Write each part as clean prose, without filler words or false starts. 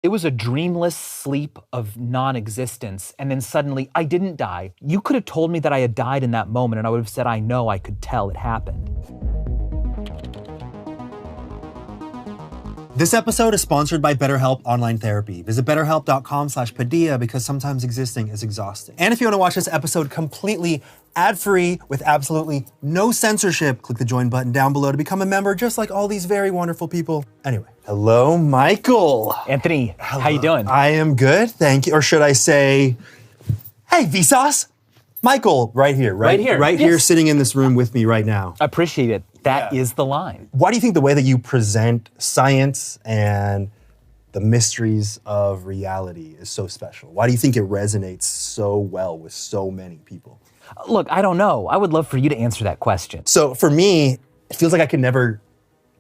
It was a dreamless sleep of non-existence, and then suddenly, I didn't die. You could have told me that I had died in that moment, and I would have said, I know, I could tell it happened. This episode is sponsored by BetterHelp Online Therapy. Visit betterhelp.com/Padilla because sometimes existing is exhausting. And if you want to watch this episode completely ad-free with absolutely no censorship, click the join button down below to become a member just like all these very wonderful people. Anyway, hello, Michael. Anthony, Hello. how you doing? I am good, thank you. Or should I say, hey, vsauce? Michael, right here, Yes. sitting in this room with me right now. Appreciate it. That is the line. Why do you think the way that you present science and the mysteries of reality is so special? Why do you think it resonates so well with so many people? Look, I don't know. I would love for you to answer that question. So for me, it feels like I can never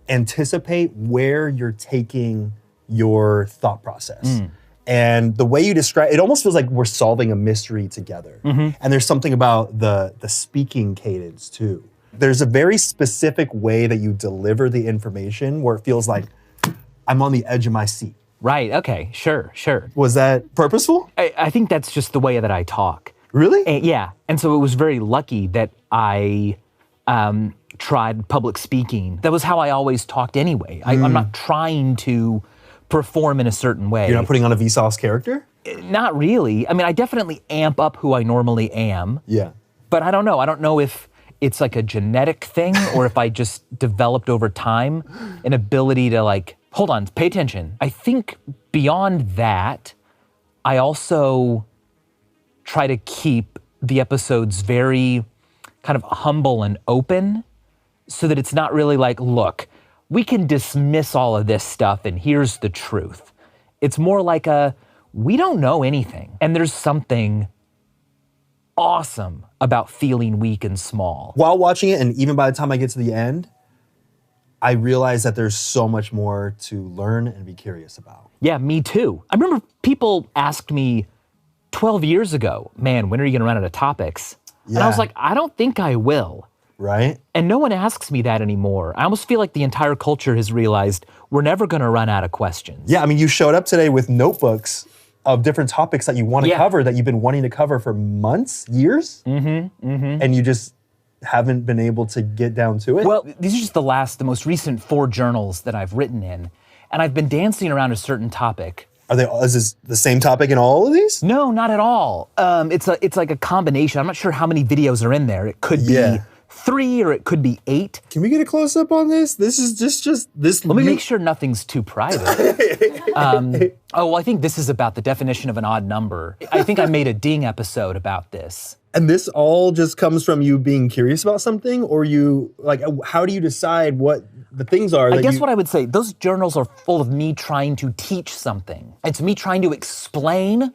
anticipate where you're taking your thought process. And the way you describe it almost feels like we're solving a mystery together. And there's something about the speaking cadence too. There's a very specific way that you deliver the information where it feels like I'm on the edge of my seat. Right, okay, sure. Was that purposeful? I think that's just the way that I talk. Really? Yeah, and so it was very lucky that I tried public speaking. That was how I always talked anyway. I'm not trying to perform in a certain way. You're not putting on a Vsauce character? Not really. I mean, I definitely amp up who I normally am. Yeah. But I don't know. I don't know if it's like a genetic thing or if I just developed over time an ability to like, hold on, pay attention. I think beyond that, I also try to keep the episodes very kind of humble and open so that it's not really like, look, we can dismiss all of this stuff and here's the truth. It's more like we don't know anything. And there's something awesome about feeling weak and small. While watching it, and even by the time I get to the end, I realize that there's so much more to learn and be curious about. Yeah, me too. I remember people asked me 12 years ago, man, when are you gonna run out of topics? Yeah. And I was like, I don't think I will. Right? And no one asks me that anymore. I almost feel like the entire culture has realized we're never gonna run out of questions. Yeah, I mean, you showed up today with notebooks of different topics that you want to cover, that you've been wanting to cover for months, years, and you just haven't been able to get down to it? Well, these are just the most recent 4 journals that I've written in, and I've been dancing around a certain topic. Is this the same topic in all of these? No, not at all. It's like a combination. I'm not sure how many videos are in there. It could be 3 or it could be 8. Can we get a close up on this? This is just this. Let me make sure nothing's too private. I think this is about the definition of an odd number. I think I made a Ding episode about this. And this all just comes from you being curious about something, or you, like, how do you decide what the things are? I guess what I would say, those journals are full of me trying to teach something. It's me trying to explain,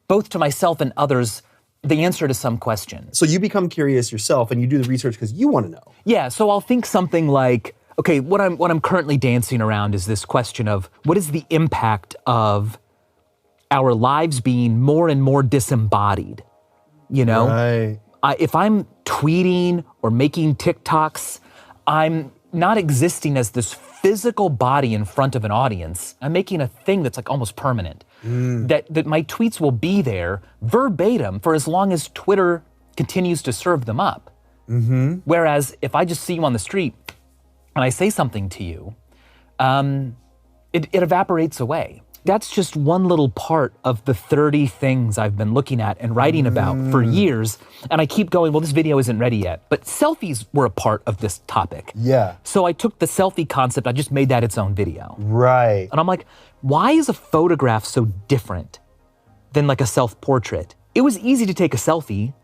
both to myself and others, the answer to some question. So you become curious yourself and you do the research because you want to know. Yeah, so I'll think something like, okay, what I'm currently dancing around is this question of what is the impact of our lives being more and more disembodied? You know, Right. If I'm tweeting or making TikToks, I'm not existing as this physical body in front of an audience. I'm making a thing that's like almost permanent. That my tweets will be there verbatim for as long as Twitter continues to serve them up. Whereas if I just see you on the street and I say something to you, it evaporates away. That's just one little part of the 30 things I've been looking at and writing about for years. And I keep going, well, this video isn't ready yet. But selfies were a part of this topic. Yeah. So I took the selfie concept, I just made that its own video. Right. And I'm like, why is a photograph so different than like a self-portrait? It was easy to take a selfie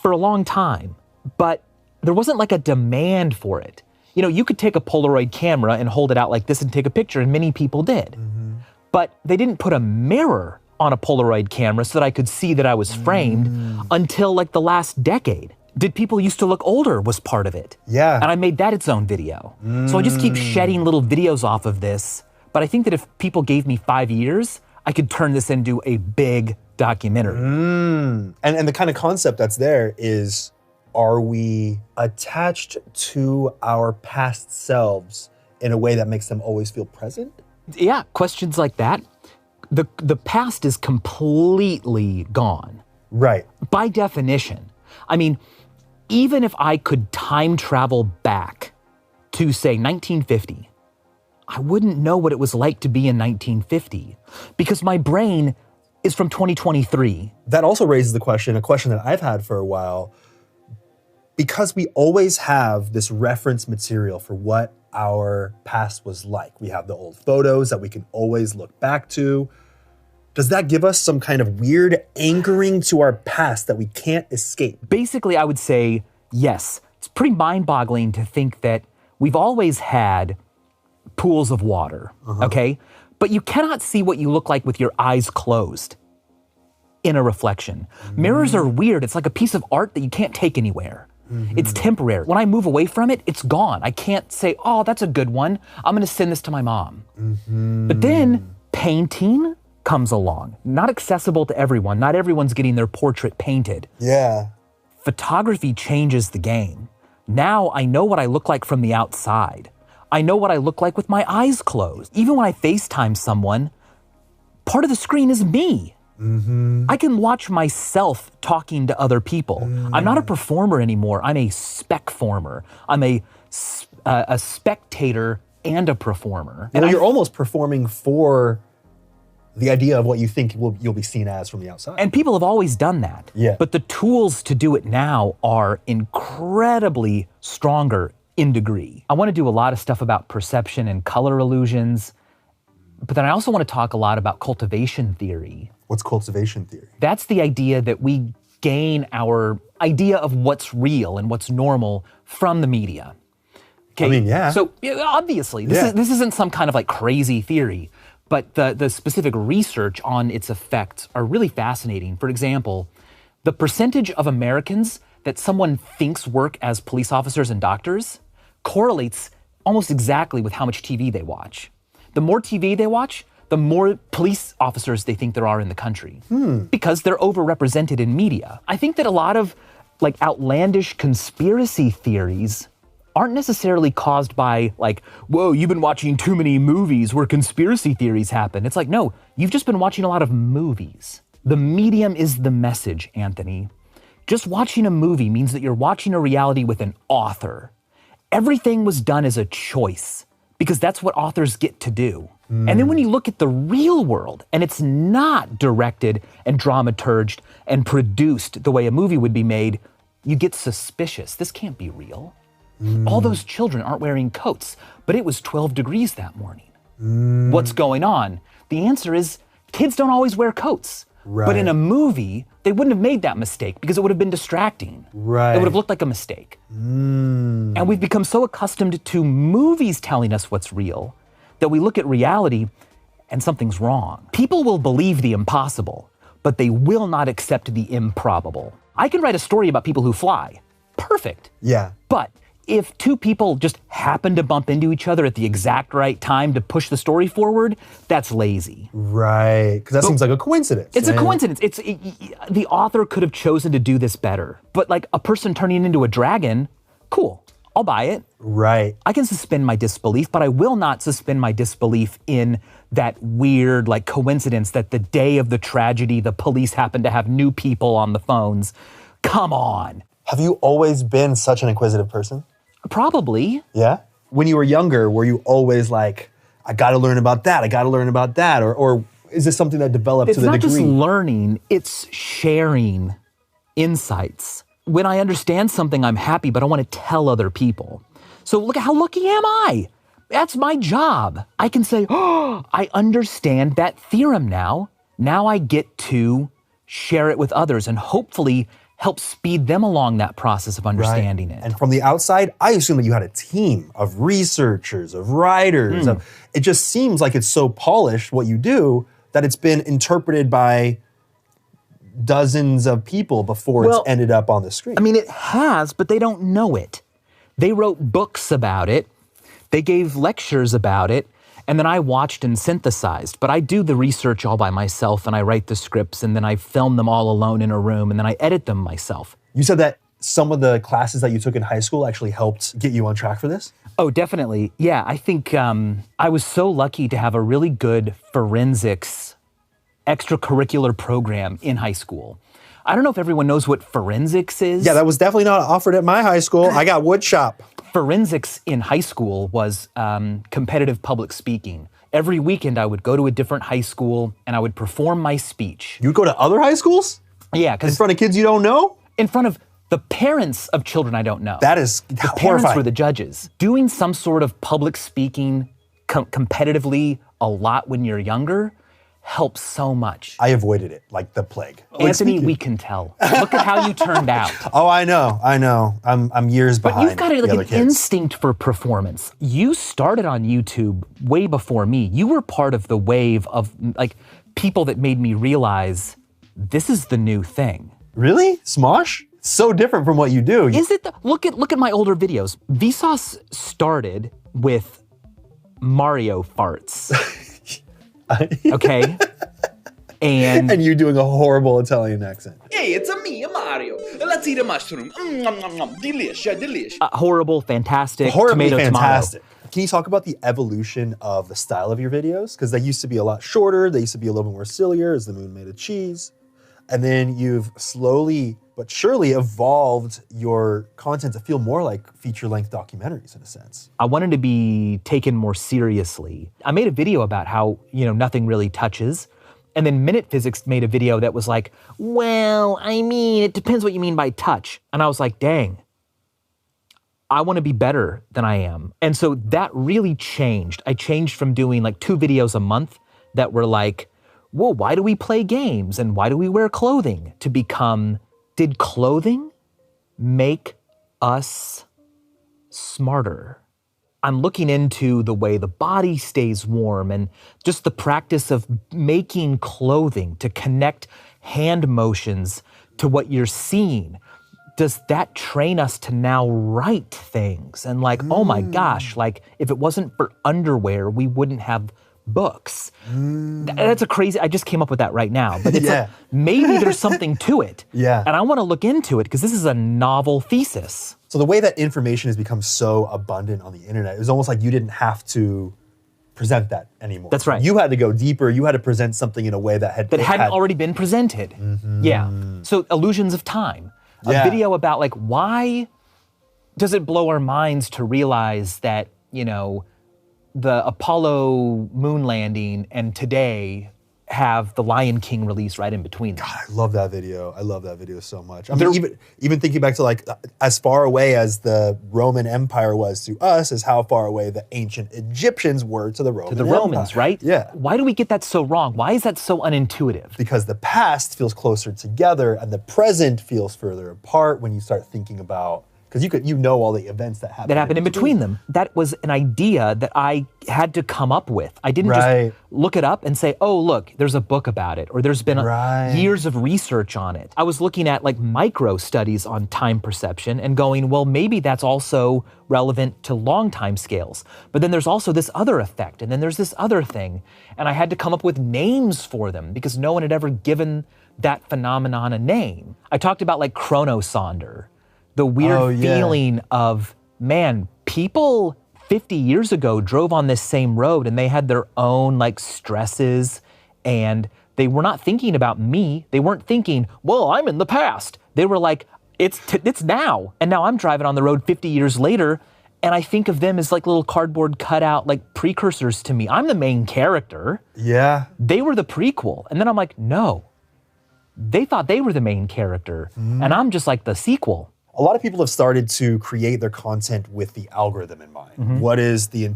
for a long time, but there wasn't like a demand for it. You know, you could take a Polaroid camera and hold it out like this and take a picture, and many people did. But they didn't put a mirror on a Polaroid camera so that I could see that I was framed until like the last decade. Did people used to look older was part of it. Yeah. And I made that its own video. So I just keep shedding little videos off of this. But I think that if people gave me 5 years, I could turn this into a big documentary. And the kind of concept that's there is, are we attached to our past selves in a way that makes them always feel present? Yeah, questions like that. The past is completely gone. Right. By definition. I mean, even if I could time travel back to, say, 1950, I wouldn't know what it was like to be in 1950 because my brain is from 2023. That also raises a question that I've had for a while. Because we always have this reference material for what our past was like. We have the old photos that we can always look back to. Does that give us some kind of weird anchoring to our past that we can't escape? Basically, I would say yes. It's pretty mind-boggling to think that we've always had pools of water, okay? But you cannot see what you look like with your eyes closed in a reflection. Mirrors are weird. It's like a piece of art that you can't take anywhere. It's temporary. When I move away from it, it's gone. I can't say, oh, that's a good one. I'm gonna send this to my mom. But then painting comes along. Not accessible to everyone. Not everyone's getting their portrait painted. Yeah. Photography changes the game. Now I know what I look like from the outside. I know what I look like with my eyes closed. Even when I FaceTime someone, part of the screen is me. I can watch myself talking to other people. I'm not a performer anymore. I'm a spec-former. I'm a spectator and a performer. And you're almost performing for the idea of what you think you'll be seen as from the outside. And people have always done that. Yeah. But the tools to do it now are incredibly stronger in degree. I want to do a lot of stuff about perception and color illusions, but then I also want to talk a lot about cultivation theory. What's cultivation theory? That's the idea that we gain our idea of what's real and what's normal from the media. Okay? I mean, yeah. So obviously, this isn't some kind of like crazy theory, but the specific research on its effects are really fascinating. For example, the percentage of Americans that someone thinks work as police officers and doctors correlates almost exactly with how much TV they watch. The more TV they watch, the more police officers they think there are in the country because they're overrepresented in media. I think that a lot of like outlandish conspiracy theories aren't necessarily caused by like, whoa, you've been watching too many movies where conspiracy theories happen. It's like, no, you've just been watching a lot of movies. The medium is the message, Anthony. Just watching a movie means that you're watching a reality with an author. Everything was done as a choice because that's what authors get to do. And then when you look at the real world and it's not directed and dramaturged and produced the way a movie would be made, you get suspicious. This can't be real. All those children aren't wearing coats, but it was 12 degrees that morning. What's going on? The answer is kids don't always wear coats. Right. But in a movie, they wouldn't have made that mistake because it would have been distracting. Right. It would have looked like a mistake. And we've become so accustomed to movies telling us what's real that we look at reality and something's wrong. People will believe the impossible, but they will not accept the improbable. I can write a story about people who fly. Perfect. Yeah. But if two people just happen to bump into each other at the exact right time to push the story forward, that's lazy. Right, because that seems like a coincidence. It's a coincidence. The author could have chosen to do this better. But like a person turning into a dragon, cool, I'll buy it. Right. I can suspend my disbelief, but I will not suspend my disbelief in that weird like coincidence that the day of the tragedy, the police happen to have new people on the phones. Come on. Have you always been such an inquisitive person? Probably. Yeah? When you were younger, were you always like, I gotta learn about that, I gotta learn about that? Or is this something that developed to the degree? It's not just learning, it's sharing insights. When I understand something, I'm happy, but I want to tell other people. So look at how lucky am I? That's my job. I can say, oh, I understand that theorem now. Now I get to share it with others and hopefully help speed them along that process of understanding it. And from the outside, I assume that you had a team of researchers, of writers. It just seems like it's so polished, what you do, that it's been interpreted by dozens of people before it's ended up on the screen. I mean, it has, but they don't know it. They wrote books about it. They gave lectures about it. And then I watched and synthesized. But I do the research all by myself, and I write the scripts, and then I film them all alone in a room, and then I edit them myself. You said that some of the classes that you took in high school actually helped get you on track for this? Oh, definitely. Yeah, I think I was so lucky to have a really good forensics extracurricular program in high school. I don't know if everyone knows what forensics is. Yeah, that was definitely not offered at my high school. I got wood shop. Forensics in high school was competitive public speaking. Every weekend I would go to a different high school and I would perform my speech. You'd go to other high schools? Yeah, In because front of kids you don't know? in front of the parents of children I don't know. That is the parents horrifying. were the judges. Doing some sort of public speaking competitively a lot when you're younger helps so much. I avoided it like the plague. Anthony, we can tell. Look at how you turned out. Oh, I know. I'm years behind. But you've got the like other an kids. instinct for performance. You started on YouTube way before me. You were part of the wave of like people that made me realize this is the new thing. Really? Smosh? So different from what you do. Is it? Look at my older videos. Vsauce started with Mario farts. Okay? And you doing a horrible Italian accent. Hey, it's a me, Mario. Let's eat a mushroom. Delicious, delicious. Horrible, fantastic, Horribly tomato, fantastic. Can you talk about the evolution of the style of your videos? Because they used to be a lot shorter. They used to be a little bit more sillier as the moon made of cheese. And then you've slowly but surely evolved your content to feel more like feature-length documentaries in a sense. I wanted to be taken more seriously. I made a video about how, nothing really touches. And then Minute Physics made a video that was like, well, I mean, it depends what you mean by touch. And I was like, dang, I want to be better than I am. And so that really changed. I changed from doing like 2 videos a month that were like, well, why do we play games and why do we wear clothing? To become, did clothing make us smarter? I'm looking into the way the body stays warm and just the practice of making clothing to connect hand motions to what you're seeing. Does that train us to now write things? And like, oh my gosh, like if it wasn't for underwear, we wouldn't have books. That's a crazy, I just came up with that right now. But it's like, maybe there's something to it. Yeah. And I want to look into it because this is a novel thesis. So the way that information has become so abundant on the internet, it was almost like you didn't have to present that anymore. That's right. You had to go deeper. You had to present something in a way that hadn't already been presented. Yeah. So illusions of time. A video about like, why does it blow our minds to realize that, the Apollo moon landing and today have the Lion King release right in between them. God, I love that video. I love that video so much. I mean, even thinking back to like as far away as the Roman Empire was to us is how far away the ancient Egyptians were to the Roman Empire. Romans, right? Yeah. Why do we get that so wrong? Why is that so unintuitive? Because the past feels closer together and the present feels further apart when you start thinking about, because you know all the events that happened in between them. That was an idea that I had to come up with. I didn't just look it up and say, oh, look, there's a book about it, or there's been years of research on it. I was looking at like micro studies on time perception and going, well, maybe that's also relevant to long time scales. But then there's also this other effect, and then there's this other thing. And I had to come up with names for them because no one had ever given that phenomenon a name. I talked about like chronosonder. The weird feeling of, man, people 50 years ago drove on this same road and they had their own like stresses and they were not thinking about me. They weren't thinking, well, I'm in the past. They were like, it's now. And now I'm driving on the road 50 years later and I think of them as like little cardboard cutout like precursors to me. I'm the main character. Yeah. They were the prequel. And then I'm like, no, they thought they were the main character and I'm just like the sequel. A lot of people have started to create their content with the algorithm in mind. What is the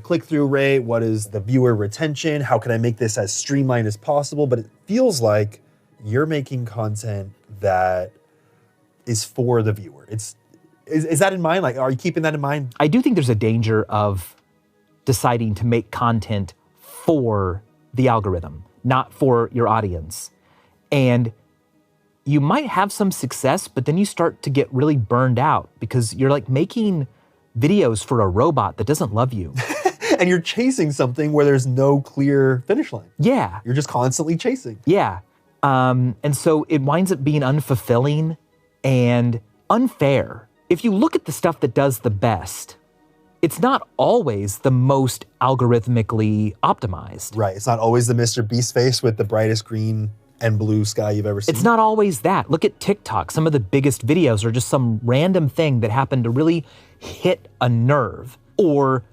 click-through rate? What is the viewer retention? How can I make this as streamlined as possible? But it feels like you're making content that is for the viewer. Is that in mind? Like, are you keeping that in mind? I do think there's a danger of deciding to make content for the algorithm, not for your audience. And you might have some success, but then you start to get really burned out because you're like making videos for a robot that doesn't love you. And you're chasing something where there's no clear finish line. Yeah. You're just constantly chasing. Yeah. And so it winds up being unfulfilling and unfair. If you look at the stuff that does the best, it's not always the most algorithmically optimized. Right, it's not always the Mr. Beast face with the brightest green and blue sky you've ever seen. It's not always that. Look at TikTok. Some of the biggest videos are just some random thing that happened to really hit a nerve or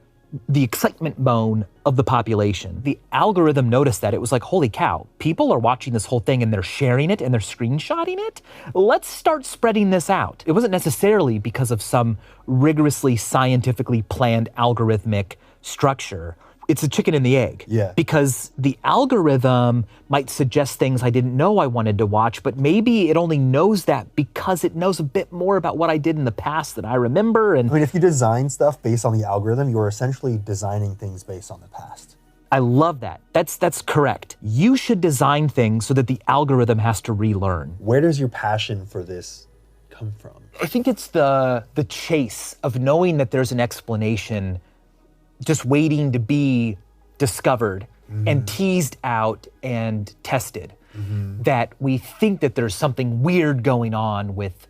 the excitement bone of the population. The algorithm noticed that. It was like, holy cow, people are watching this whole thing and they're sharing it and they're screenshotting it. Let's start spreading this out. It wasn't necessarily because of some rigorously scientifically planned algorithmic structure. It's a chicken and the egg. Yeah. Because the algorithm might suggest things I didn't know I wanted to watch, but maybe it only knows that because it knows a bit more about what I did in the past that I remember. And I mean, if you design stuff based on the algorithm, you're essentially designing things based on the past. I love that. That's correct. You should design things so that the algorithm has to relearn. Where does your passion for this come from? I think it's the chase of knowing that there's an explanation just waiting to be discovered and teased out and tested. That we think that there's something weird going on with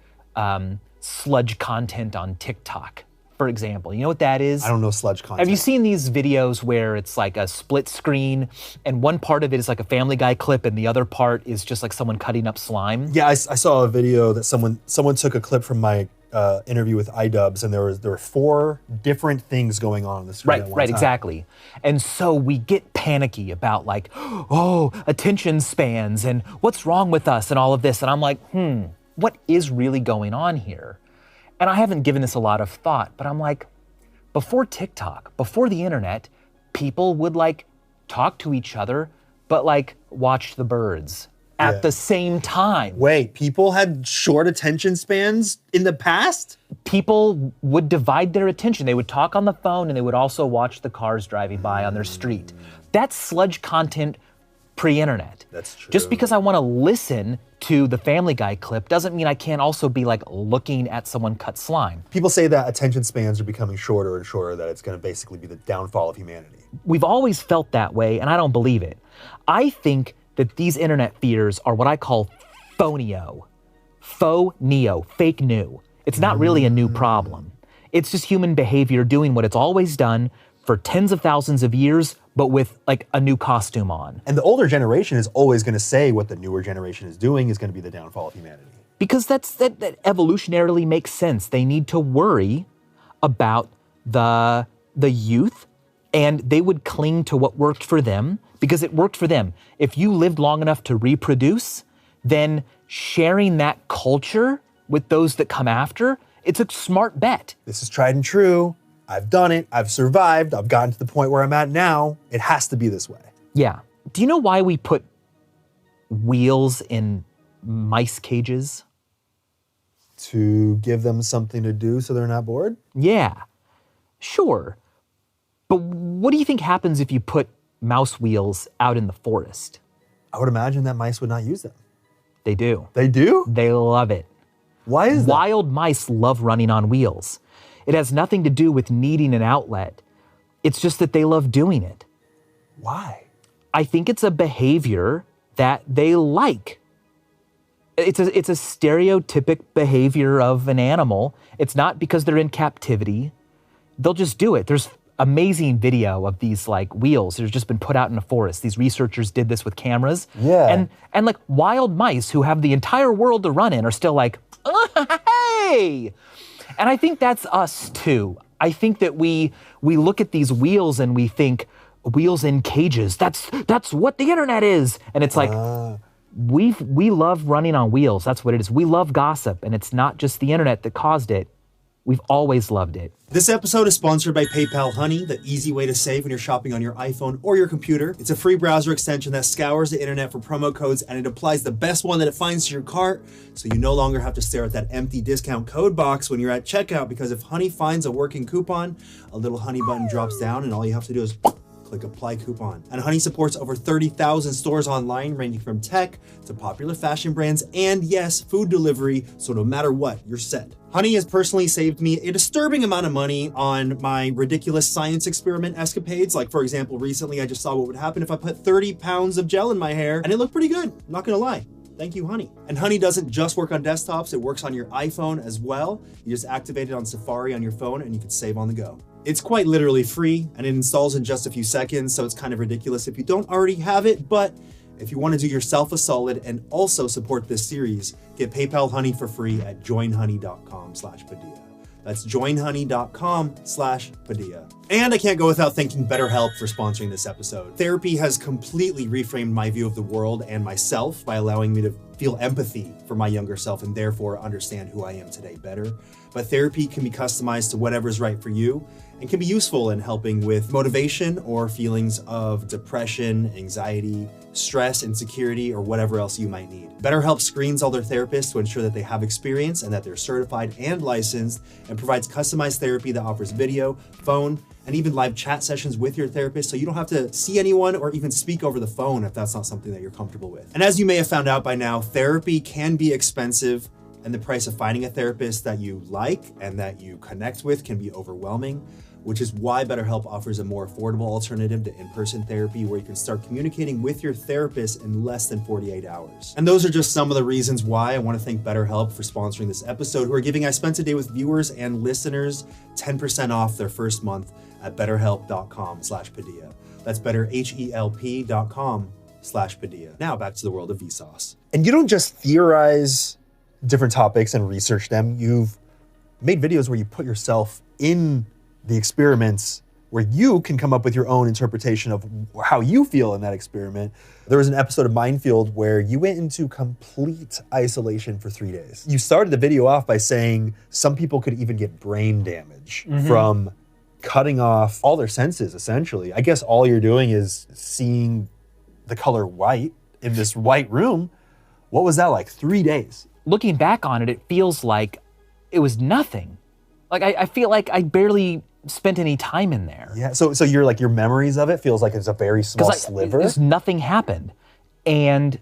sludge content on TikTok, for example. You know what that is? I don't know sludge content. Have you seen these videos where it's like a split screen and one part of it is like a Family Guy clip and the other part is just like someone cutting up slime? Yeah, I saw a video that someone took a clip from my interview with iDubbbz, and there were 4 different things going on the screen at one Right, time. exactly. And so we get panicky about like, oh, attention spans and what's wrong with us and all of this. And I'm like, what is really going on here? And I haven't given this a lot of thought, but I'm like, before TikTok, before the internet, people would like talk to each other, but like watch the birds at the same time. Wait, people had short attention spans in the past? People would divide their attention. They would talk on the phone and they would also watch the cars driving by on their street. That's sludge content pre-internet. That's true. Just because I want to listen to the Family Guy clip doesn't mean I can't also be like looking at someone cut slime. People say that attention spans are becoming shorter and shorter, that it's going to basically be the downfall of humanity. We've always felt that way, and I don't believe it. I think that these internet fears are what I call phoneo. Faux-neo, fake new. It's not really a new problem. It's just human behavior doing what it's always done for tens of thousands of years, but with like a new costume on. And the older generation is always going to say what the newer generation is doing is going to be the downfall of humanity. Because that evolutionarily makes sense. They need to worry about the youth, and they would cling to what worked for them because it worked for them. If you lived long enough to reproduce, then sharing that culture with those that come after, it's a smart bet. This is tried and true. I've done it. I've survived. I've gotten to the point where I'm at now. It has to be this way. Yeah. Do you know why we put wheels in mice cages? To give them something to do so they're not bored? Yeah, sure. But what do you think happens if you put mouse wheels out in the forest? I would imagine that mice would not use them. They do. They do? They love it. Why is that? Wild mice love running on wheels. It has nothing to do with needing an outlet. It's just that they love doing it. Why? I think it's a behavior that they like. It's a stereotypic behavior of an animal. It's not because they're in captivity. They'll just do it. There's amazing video of these like wheels that have just been put out in a forest. These researchers did this with cameras. Yeah. And like wild mice who have the entire world to run in are still like, oh, hey! And I think that's us too. I think that we look at these wheels and we think wheels in cages. That's what the internet is. And it's like, we love running on wheels. That's what it is. We love gossip, and it's not just the internet that caused it. We've always loved it. This episode is sponsored by PayPal Honey, the easy way to save when you're shopping on your iPhone or your computer. It's a free browser extension that scours the internet for promo codes, and it applies the best one that it finds to your cart, so you no longer have to stare at that empty discount code box when you're at checkout, because if Honey finds a working coupon, a little Honey button drops down, and all you have to do is click apply coupon. And Honey supports over 30,000 stores online, ranging from tech to popular fashion brands and, yes, food delivery, so no matter what, you're set. Honey has personally saved me a disturbing amount of money on my ridiculous science experiment escapades. Like, for example, recently I just saw what would happen if I put 30 pounds of gel in my hair, and it looked pretty good, not gonna lie. Thank you, Honey. And Honey doesn't just work on desktops, it works on your iPhone as well. You just activate it on Safari on your phone and you can save on the go. It's quite literally free and it installs in just a few seconds, so it's kind of ridiculous if you don't already have it, but if you want to do yourself a solid and also support this series, get PayPal Honey for free at joinhoney.com/Padilla. That's joinhoney.com/Padilla. And I can't go without thanking BetterHelp for sponsoring this episode. Therapy has completely reframed my view of the world and myself by allowing me to feel empathy for my younger self and therefore understand who I am today better. But therapy can be customized to whatever's right for you and can be useful in helping with motivation or feelings of depression, anxiety, stress, insecurity, or whatever else you might need. BetterHelp screens all their therapists to ensure that they have experience and that they're certified and licensed, and provides customized therapy that offers video, phone, and even live chat sessions with your therapist, so you don't have to see anyone or even speak over the phone if that's not something that you're comfortable with. And as you may have found out by now, therapy can be expensive, and the price of finding a therapist that you like and that you connect with can be overwhelming, which is why BetterHelp offers a more affordable alternative to in-person therapy where you can start communicating with your therapist in less than 48 hours. And those are just some of the reasons why I want to thank BetterHelp for sponsoring this episode, who are giving I Spent a Day with viewers and listeners 10% off their first month at betterhelp.com/Padilla. That's betterhelp.com/Padilla. Now back to the world of Vsauce. And you don't just theorize different topics and research them. You've made videos where you put yourself in the experiments where you can come up with your own interpretation of how you feel in that experiment. There was an episode of Mindfield where you went into complete isolation for 3 days. You started the video off by saying some people could even get brain damage from cutting off all their senses, essentially. I guess all you're doing is seeing the color white in this white room. What was that like? 3 days. Looking back on it, it feels like it was nothing. Like I feel like I barely spent any time in there. Yeah, so you're like, your memories of it feels like it's a very small sliver? Because nothing happened. And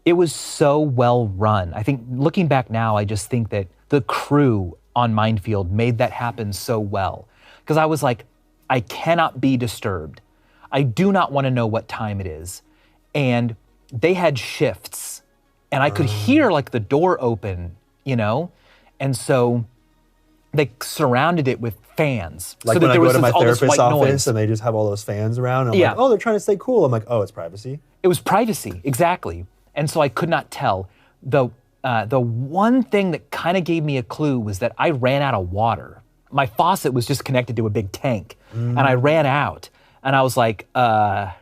it was so well run. I think looking back now, I just think that the crew on Mindfield made that happen so well. Because I was like, I cannot be disturbed. I do not want to know what time it is. And they had shifts. And I could hear like the door open, you know? And so they surrounded it with fans. Like so when that I there go was to my therapist's office noise. And they just have all those fans around. And I'm Yeah. like, oh, they're trying to stay cool. I'm like, oh, it's privacy. It was privacy, exactly. And so I could not tell. The one thing that kind of gave me a clue was that I ran out of water. My faucet was just connected to a big tank, and I ran out. And I was like, I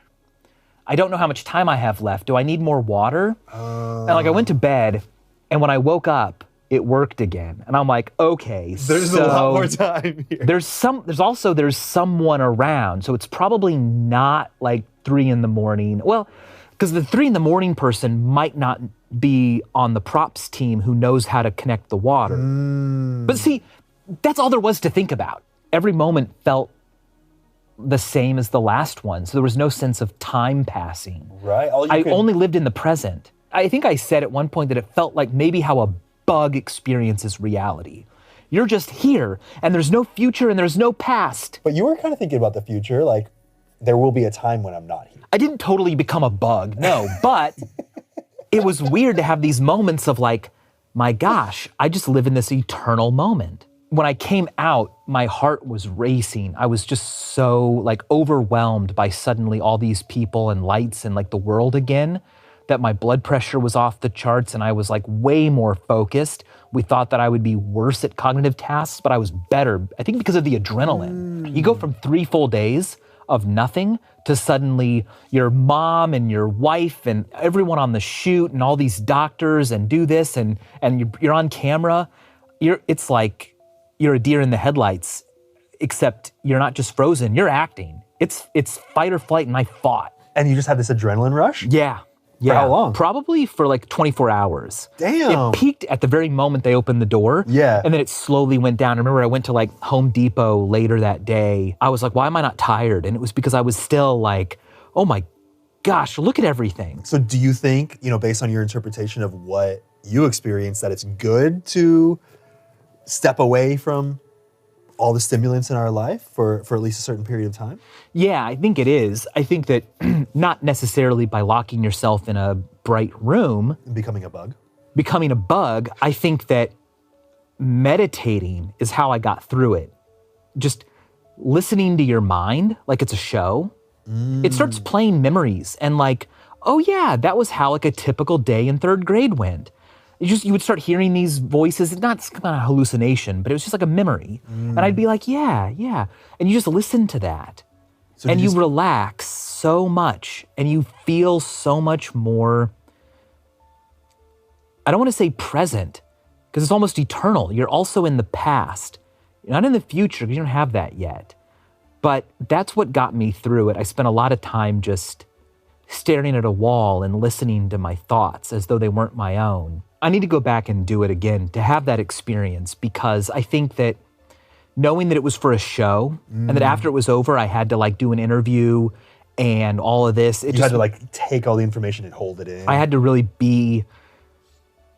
don't know how much time I have left. Do I need more water? And like I went to bed, and when I woke up, it worked again. And I'm like, okay, There's a lot more time here. There's someone around. So it's probably not like 3 a.m. Well, because the 3 a.m. person might not be on the props team who knows how to connect the water. But see, that's all there was to think about. Every moment felt the same as the last one. So there was no sense of time passing. Right. I only lived in the present. I think I said at one point that it felt like maybe how a bug experiences reality. You're just here, and there's no future and there's no past. But you were kind of thinking about the future, like, there will be a time when I'm not here. I didn't totally become a bug, no, but it was weird to have these moments of like, my gosh, I just live in this eternal moment. When I came out, my heart was racing. I was just so like overwhelmed by suddenly all these people and lights and like the world again, that my blood pressure was off the charts and I was like way more focused. We thought that I would be worse at cognitive tasks, but I was better, I think because of the adrenaline. You go from 3 full days of nothing to suddenly your mom and your wife and everyone on the shoot and all these doctors and do this and you're on camera. It's like you're a deer in the headlights, except you're not just frozen, you're acting. It's fight or flight, and I fought. And you just had this adrenaline rush? Yeah. For how long? Probably for like 24 hours. Damn. It peaked at the very moment they opened the door. Yeah. And then it slowly went down. I remember I went to like Home Depot later that day. I was like, why am I not tired? And it was because I was still like, oh my gosh, look at everything. So do you think, based on your interpretation of what you experienced, that it's good to step away from all the stimulants in our life for at least a certain period of time? Yeah, I think it is. I think that not necessarily by locking yourself in a bright room, Becoming a bug. I think that meditating is how I got through it. Just listening to your mind like it's a show. It starts playing memories and like, oh yeah, that was how like a typical day in third grade went. You would start hearing these voices. It's not kind of hallucination, but it was just like a memory. And I'd be like, yeah. And you just listen to that. So and you relax so much and you feel so much more, I don't want to say present, because it's almost eternal. You're also in the past. You're not in the future because you don't have that yet. But that's what got me through it. I spent a lot of time just staring at a wall and listening to my thoughts as though they weren't my own. I need to go back and do it again to have that experience, because I think that knowing that it was for a show and that after it was over, I had to like do an interview and all of this. You had to like take all the information and hold it in. I had to really be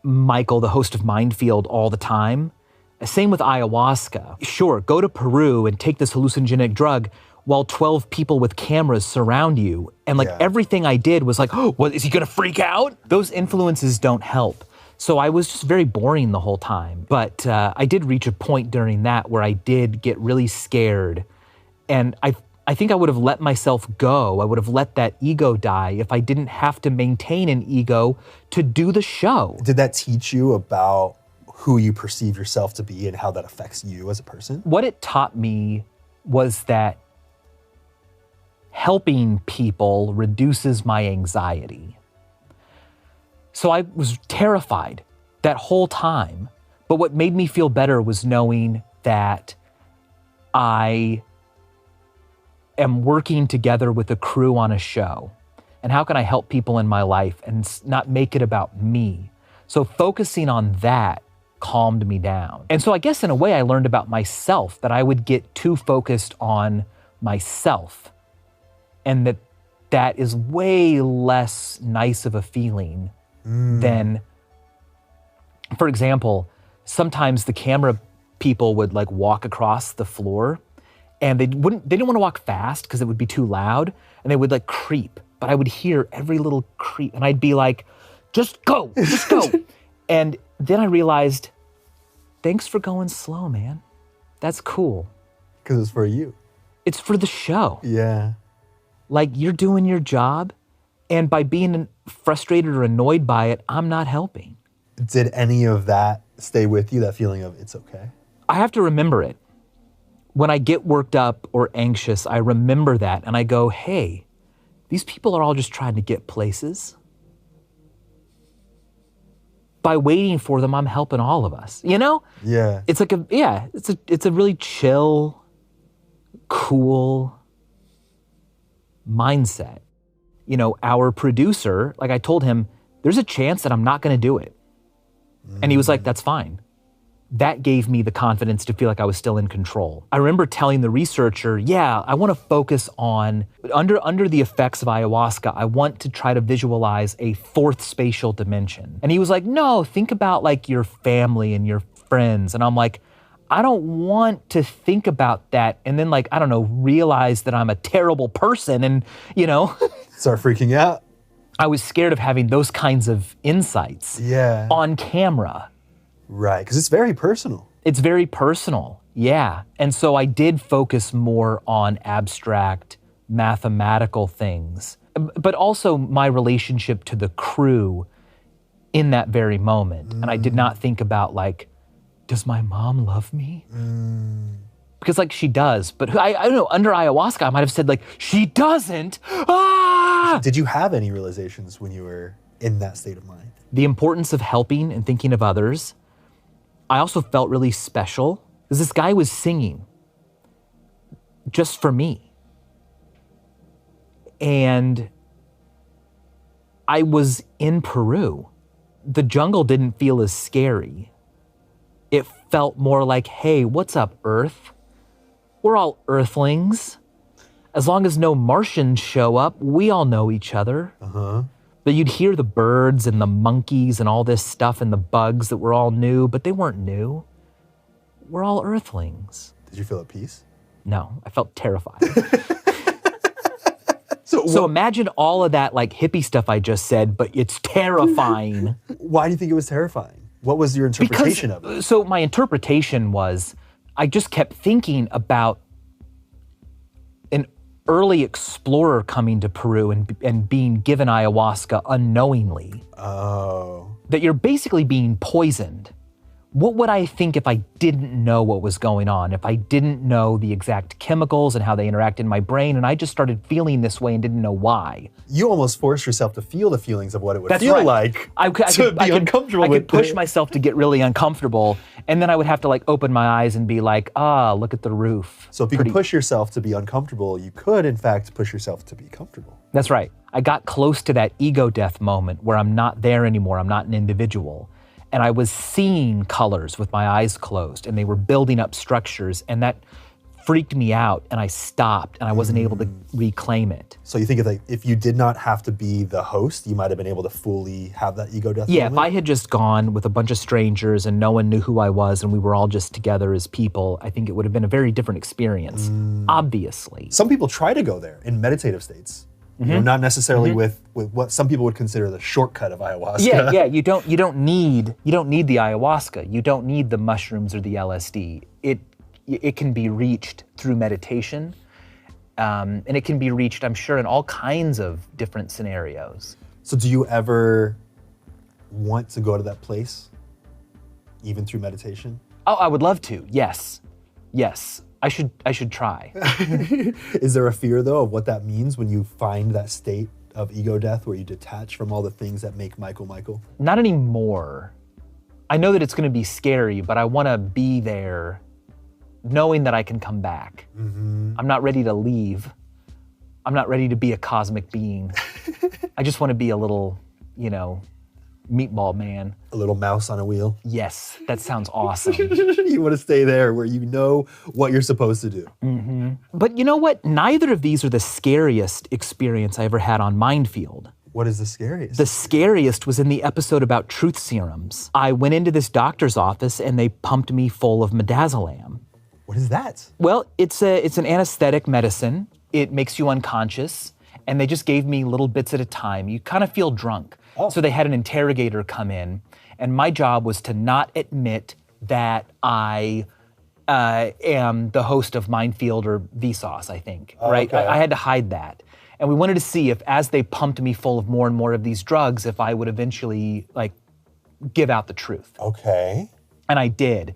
Michael, the host of Mindfield, all the time. Same with ayahuasca. Sure, go to Peru and take this hallucinogenic drug while 12 people with cameras surround you. And like everything I did was like, oh, what, is he gonna freak out? Those influences don't help. So I was just very boring the whole time. But I did reach a point during that where I did get really scared. And I think I would have let myself go. I would have let that ego die if I didn't have to maintain an ego to do the show. Did that teach you about who you perceive yourself to be and how that affects you as a person? What it taught me was that helping people reduces my anxiety. So I was terrified that whole time. But what made me feel better was knowing that I am working together with a crew on a show. And how can I help people in my life and not make it about me? So focusing on that calmed me down. And so I guess in a way I learned about myself, that I would get too focused on myself, and that is way less nice of a feeling than, for example, sometimes the camera people would like walk across the floor and they didn't want to walk fast because it would be too loud, and they would like creep, but I would hear every little creep and I'd be like, just go. And then I realized, thanks for going slow, man. That's cool. Because it's for you. It's for the show. Yeah. Like, you're doing your job, and by being frustrated or annoyed by it, I'm not helping. Did any of that stay with you, that feeling of it's okay? I have to remember it. When I get worked up or anxious, I remember that and I go, hey, these people are all just trying to get places. By waiting for them, I'm helping all of us, you know? Yeah. It's like it's a really chill, cool mindset. You know, our producer, like I told him, there's a chance that I'm not gonna do it. And he was like, that's fine. That gave me the confidence to feel like I was still in control. I remember telling the researcher, yeah, I wanna focus on, under the effects of ayahuasca, I want to try to visualize a fourth spatial dimension. And he was like, no, think about like your family and your friends. And I'm like, I don't want to think about that and then like, I don't know, realize that I'm a terrible person and, you know. Start freaking out. I was scared of having those kinds of insights on camera. Right, because it's very personal. It's very personal, yeah. And so I did focus more on abstract, mathematical things, but also my relationship to the crew in that very moment. And I did not think about like, does my mom love me? Because like she does, but I don't know, under ayahuasca, I might have said like, she doesn't, ah! Did you have any realizations when you were in that state of mind? The importance of helping and thinking of others. I also felt really special because this guy was singing just for me. And I was in Peru. The jungle didn't feel as scary. It felt more like, hey, what's up, Earth? We're all Earthlings. As long as no Martians show up, we all know each other. But you'd hear the birds and the monkeys and all this stuff and the bugs that were all new, but they weren't new. We're all Earthlings. Did you feel at peace? No, I felt terrified. So So imagine all of that like hippie stuff I just said, but it's terrifying. why do you think it was terrifying? What was your interpretation of it? So my interpretation was, I just kept thinking about an early explorer coming to Peru and being given ayahuasca unknowingly. Oh. That you're basically being poisoned. What would I think if I didn't know what was going on? If I didn't know the exact chemicals and how they interact in my brain, and I just started feeling this way and didn't know why? You almost forced yourself to feel the feelings of what it would feel right. like I to be uncomfortable I with could push it. myself to get really uncomfortable, and then I would have to like open my eyes and be like, look at the roof. So if you could push yourself to be uncomfortable, you could, in fact, push yourself to be comfortable. That's right. I got close to that ego death moment where I'm not there anymore. I'm not an individual. And I was seeing colors with my eyes closed, and they were building up structures, and that freaked me out, and I stopped, and I wasn't able to reclaim it. So you think if you did not have to be the host, you might have been able to fully have that ego death Yeah, moment? if I had just gone with a bunch of strangers and no one knew who I was and we were all just together as people, I think it would have been a very different experience, obviously. Some people try to go there in meditative states. You know, not necessarily with what some people would consider the shortcut of ayahuasca. Yeah, you don't need the ayahuasca. You don't need the mushrooms or the LSD. It can be reached through meditation, and it can be reached, I'm sure, in all kinds of different scenarios. So do you ever want to go to that place, even through meditation? Oh, I would love to. Yes. I should try. Is there a fear, though, of what that means when you find that state of ego death where you detach from all the things that make Michael? Not anymore. I know that it's going to be scary, but I want to be there knowing that I can come back. I'm not ready to leave. I'm not ready to be a cosmic being. I just want to be a little, meatball man. A little mouse on a wheel? Yes, that sounds awesome. You want to stay there where you know what you're supposed to do. But you know what? Neither of these are the scariest experience I ever had on Mindfield. What is the scariest? The scariest was in the episode about truth serums. I went into this doctor's office and they pumped me full of midazolam. What is that? Well, it's an anesthetic medicine. It makes you unconscious, and they just gave me little bits at a time. You kind of feel drunk. Oh. So they had an interrogator come in, and my job was to not admit that I am the host of Mindfield or vsauce, I think, right? Okay. I had to hide that. And we wanted to see if, as they pumped me full of more and more of these drugs, if I would eventually, give out the truth. Okay. And I did.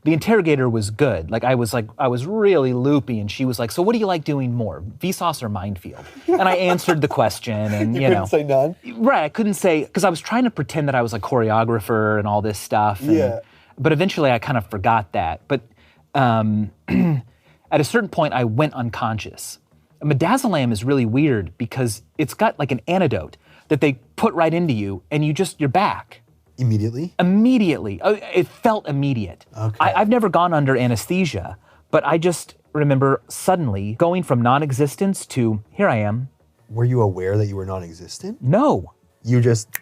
The interrogator was good. I was really loopy, and she was like, so what do you like doing more, vsauce or Mindfield? And I answered the question, and You couldn't say none? Right, I couldn't say, because I was trying to pretend that I was a choreographer and all this stuff. Yeah. But eventually I kind of forgot that. But at a certain point, I went unconscious. Midazolam is really weird because it's got like an antidote that they put right into you, and you're back. Immediately? Immediately. It felt immediate. Okay. I've never gone under anesthesia, but I just remember suddenly going from non-existence to here I am. Were you aware that you were non-existent? No.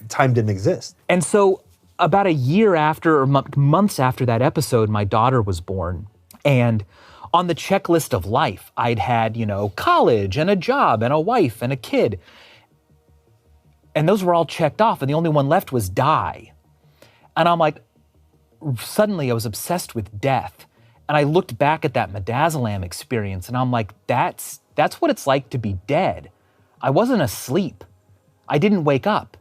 Time didn't exist. And so about a year after, or months after that episode, my daughter was born. And on the checklist of life, I'd had, college and a job and a wife and a kid. And those were all checked off, and the only one left was die. And I'm like, suddenly I was obsessed with death. And I looked back at that midazolam experience, and I'm like, that's what it's like to be dead. I wasn't asleep. I didn't wake up.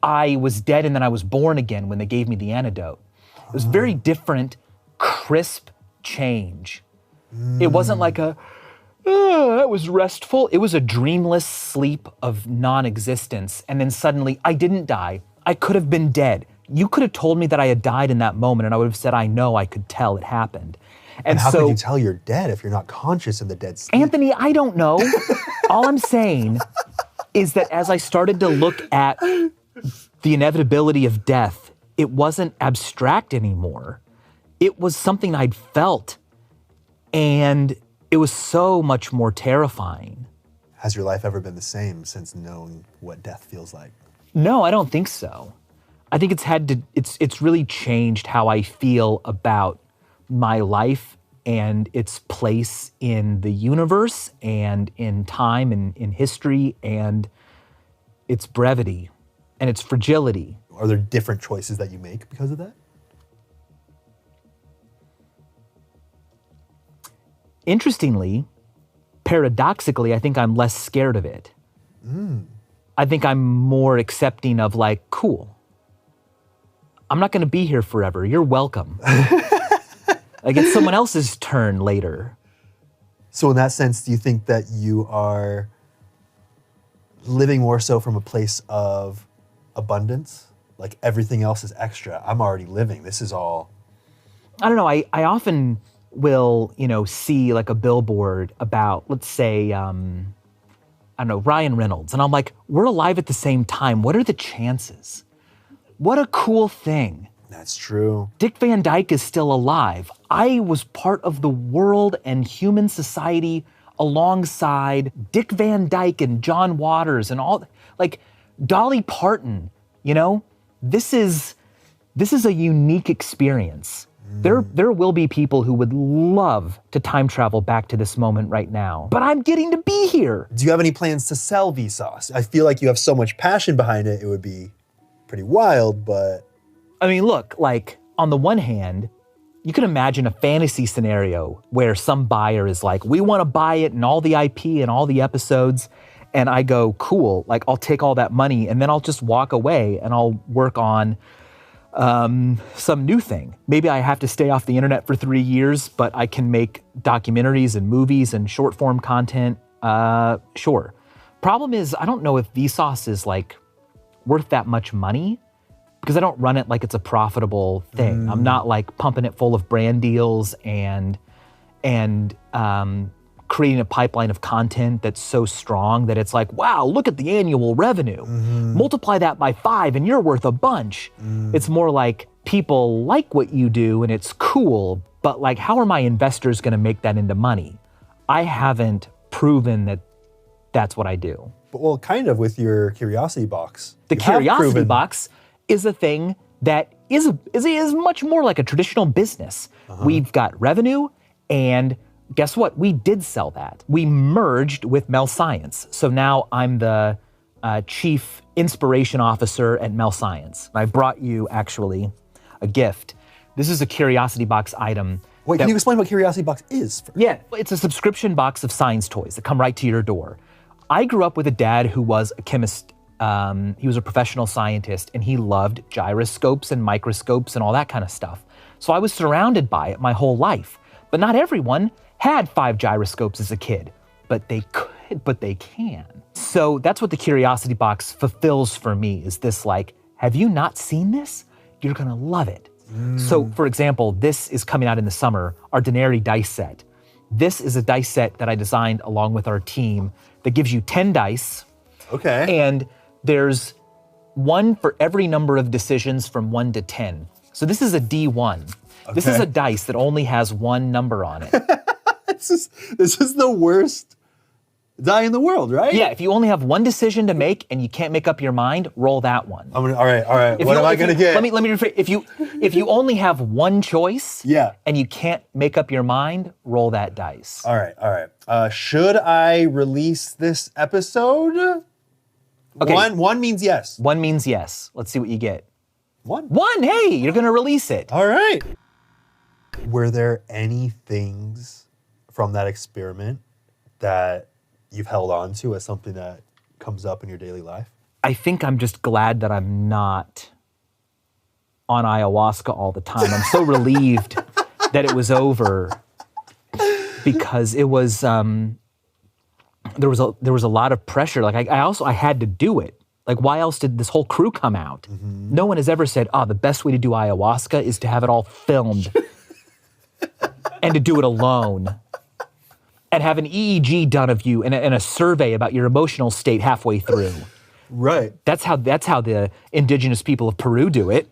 I was dead, and then I was born again when they gave me the antidote. It was very different, crisp change. It wasn't like that was restful. It was a dreamless sleep of non-existence. And then suddenly I didn't die. I could have been dead. You could have told me that I had died in that moment, and I would have said, I know, I could tell it happened. And how could you tell you're dead if you're not conscious in the dead state? Anthony, I don't know. All I'm saying is that as I started to look at the inevitability of death, it wasn't abstract anymore. It was something I'd felt, and it was so much more terrifying. Has your life ever been the same since knowing what death feels like? No, I don't think so. I think it's really changed how I feel about my life and its place in the universe and in time and in history and its brevity and its fragility. Are there different choices that you make because of that? Interestingly, paradoxically, I think I'm less scared of it. I think I'm more accepting of like, cool, I'm not going to be here forever. You're welcome. Like it's someone else's turn later. So in that sense, do you think that you are living more so from a place of abundance? Like everything else is extra. I'm already living. This is all. I don't know. I often will, see like a billboard about, let's say, I don't know, Ryan Reynolds. And I'm like, we're alive at the same time. What are the chances? What a cool thing. That's true. Dick Van Dyke is still alive. I was part of the world and human society alongside Dick Van Dyke and John Waters and all, like Dolly Parton, This is a unique experience. There will be people who would love to time travel back to this moment right now, but I'm getting to be here. Do you have any plans to sell vsauce? I feel like you have so much passion behind it. It would be pretty wild, but. I mean, look, like on the one hand, you can imagine a fantasy scenario where some buyer is like, we want to buy it and all the IP and all the episodes. And I go, cool, like I'll take all that money and then I'll just walk away and I'll work on some new thing. Maybe I have to stay off the internet for 3 years, but I can make documentaries and movies and short form content. Sure. Problem is, I don't know if vsauce is like worth that much money because I don't run it like it's a profitable thing. I'm not like pumping it full of brand deals and creating a pipeline of content that's so strong that it's like, wow, look at the annual revenue. Multiply that by 5 and you're worth a bunch. It's more like people like what you do and it's cool, but like, how are my investors gonna make that into money? I haven't proven that that's what I do. Well, kind of with your curiosity box. The curiosity box is a thing that is much more like a traditional business. We've got revenue and guess what? We did sell that. We merged with Mel Science. So now I'm the chief inspiration officer at Mel Science. I brought you actually a gift. This is a Curiosity Box item. Wait, can you explain what Curiosity Box is first? Yeah, it's a subscription box of science toys that come right to your door. I grew up with a dad who was a chemist. He was a professional scientist and he loved gyroscopes and microscopes and all that kind of stuff. So I was surrounded by it my whole life. But not everyone had 5 gyroscopes as a kid, but they could, but they can. So that's what the Curiosity Box fulfills for me is this like, have you not seen this? You're gonna love it. So for example, this is coming out in the summer, our Denary dice set. This is a dice set that I designed along with our team that gives you 10 dice. Okay. And there's one for every number of decisions from 1 to 10. So this is a D1. Okay. This is a dice that only has 1 number on it. This is the worst die in the world, right? Yeah, if you only have 1 decision to make and you can't make up your mind, roll that one. All right. What am I gonna get? Let me rephrase. If you only have 1 choice, and you can't make up your mind, roll that dice. All right. Should I release this episode? Okay. One means yes. 1 means yes. Let's see what you get. 1. Hey, you're gonna release it. All right. Were there any things from that experiment that you've held on to as something that comes up in your daily life? I think I'm just glad that I'm not on ayahuasca all the time. I'm so relieved that it was over because it was, there was a lot of pressure. Like I had to do it. Like why else did this whole crew come out? No one has ever said, the best way to do ayahuasca is to have it all filmed and to do it alone. And have an EEG done of you and a survey about your emotional state halfway through. Right. That's how the indigenous people of Peru do it.